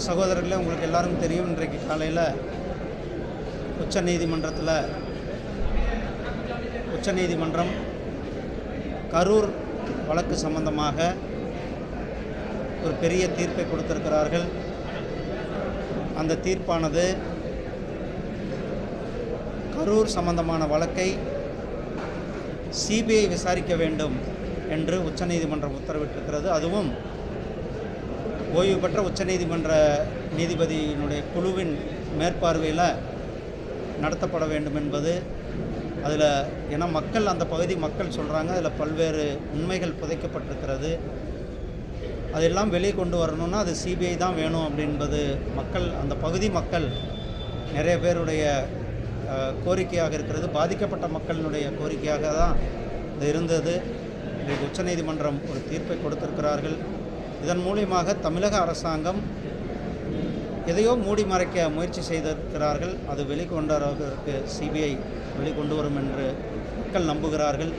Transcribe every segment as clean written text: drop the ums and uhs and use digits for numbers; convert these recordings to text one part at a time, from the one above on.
சகோதரர்களே, உங்களுக்கு எல்லாருக்கும் தெரியும், இன்றைக்கு காலையில் உச்சநீதிமன்றம் கரூர் வழக்கு சம்பந்தமாக ஒரு பெரிய தீர்ப்பை கொடுத்திருக்கிறார்கள். அந்த தீர்ப்பானது கரூர் சம்பந்தமான வழக்கை சிபிஐ விசாரிக்க வேண்டும் என்று உச்சநீதிமன்றம் உத்தரவிட்டிருக்கிறது. அதுவும் ஓய்வு பெற்ற உச்சநீதிமன்ற நீதிபதியினுடைய குழுவின் மேற்பார்வையில் நடத்தப்பட வேண்டும் என்பது. அதில் ஏன்னா மக்கள், அந்த பகுதி மக்கள் சொல்கிறாங்க, அதில் பல்வேறு உண்மைகள் புதைக்கப்பட்டிருக்கிறது. அதெல்லாம் வெளியே கொண்டு வரணும்னா அது சிபிஐ தான் வேணும் அப்படின்பது மக்கள், அந்த பகுதி மக்கள் நிறைய பேருடைய கோரிக்கையாக இருக்கிறது. பாதிக்கப்பட்ட மக்களினுடைய கோரிக்கையாக தான் இது இருந்தது. இன்றைக்கு உச்சநீதிமன்றம் ஒரு தீர்ப்பை கொடுத்திருக்கிறார்கள். இதன் மூலியமாக தமிழக அரசாங்கம் எதையோ மூடி மறைக்க முயற்சி செய்திருக்கிறார்கள். அது வெளிக்கொண்டு வருவதற்கு சிபிஐ வெளிக்கொண்டு வரும் என்று மக்கள் நம்புகிறார்கள்.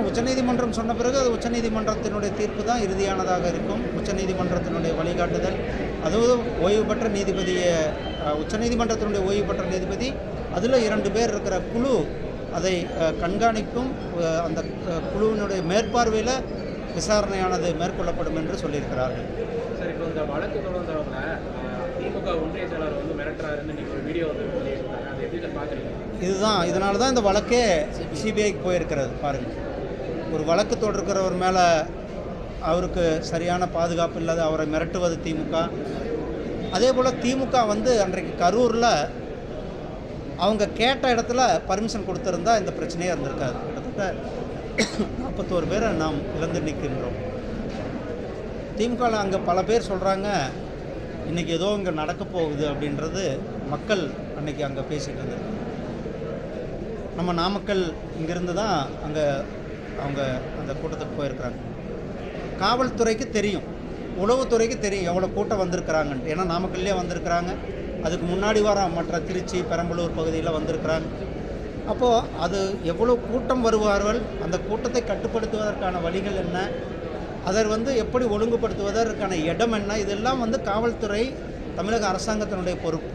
உச்சநீதிமன்றம் சொன்ன பிறகு அது உச்சநீதிமன்றத்தினுடைய தீர்ப்பு தான் இறுதியானதாக இருக்கும். உச்சநீதிமன்றத்தினுடைய வழிகாட்டுதல், அதுவும் ஓய்வு பெற்ற நீதிபதியை, உச்சநீதிமன்றத்தினுடைய ஓய்வு பெற்ற நீதிபதி, அதில் 2 பேர் இருக்கிற குழு அதை கண்காணிக்கும். அந்த குழுவினுடைய மேற்பார்வையில் விசாரணையானது மேற்கொள்ளப்படும் என்று சொல்லியிருக்கிறார்கள். சார், இப்போ இந்த வழக்கு தொடர்ந்தவங்க திமுக ஒன்றிய செயலாளர் வந்து மிரட்டுறாருன்னு நீங்கள் ஒரு வீடியோ வந்து வெளியிட்டிருந்தாங்க. அதை எப்படி பார்க்குறீங்க? இதுதான், இதனால தான் இந்த வழக்கே சிபிஐக்கு போயிருக்கிறது. பாருங்கள், ஒரு வழக்கு தொடர்கிறவர் மேலே அவருக்கு சரியான பாதுகாப்பு இல்லாத அவரை மிரட்டுவது திமுக. அதே போல் திமுக வந்து அன்றைக்கு கரூரில் அவங்க கேட்ட இடத்துல பர்மிஷன் கொடுத்துருந்தா இந்த பிரச்சனையே இருந்திருக்காது. கிட்டத்தட்ட 41 பேரை நாம் இழந்து நிற்கின்றோம். திமுகவில் அங்கே பல பேர் சொல்கிறாங்க, இன்றைக்கி ஏதோ இங்கே நடக்க போகுது அப்படின்றது மக்கள் அன்றைக்கி அங்கே பேசிகிட்டு இருந்திருக்காங்க. நம்ம நாமக்கல் இங்கேருந்து தான் அங்கே அவங்க அந்த கூட்டத்துக்கு போயிருக்கிறாங்க. காவல்துறைக்கு தெரியும், உளவுத்துறைக்கு தெரியும் எவ்வளோ கூட்டம் வந்திருக்கிறாங்கன்ட்டு. ஏன்னா நாமக்கல்லே வந்திருக்கிறாங்க, அதுக்கு முன்னாடி வர மற்ற திருச்சி, பெரம்பலூர் பகுதியில் வந்திருக்கிறாங்க. அப்போது அது எவ்வளோ கூட்டம் வருவார்கள், அந்த கூட்டத்தை கட்டுப்படுத்துவதற்கான வழிகள் என்ன, அதை வந்து எப்படி ஒழுங்குபடுத்துவதற்கான இடம் என்ன, இதெல்லாம் வந்து காவல்துறை, தமிழக அரசாங்கத்தினுடைய பொறுப்பு.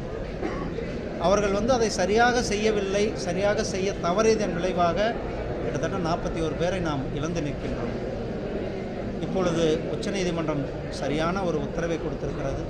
அவர்கள் வந்து அதை சரியாக செய்யவில்லை, சரியாக செய்ய தவறியதன் விளைவாக கிட்டத்தட்ட 41 பேரை நாம் இழந்து நிற்கின்றோம். இப்பொழுது உச்சநீதிமன்றம் சரியான ஒரு உத்தரவை கொடுத்திருக்கிறது.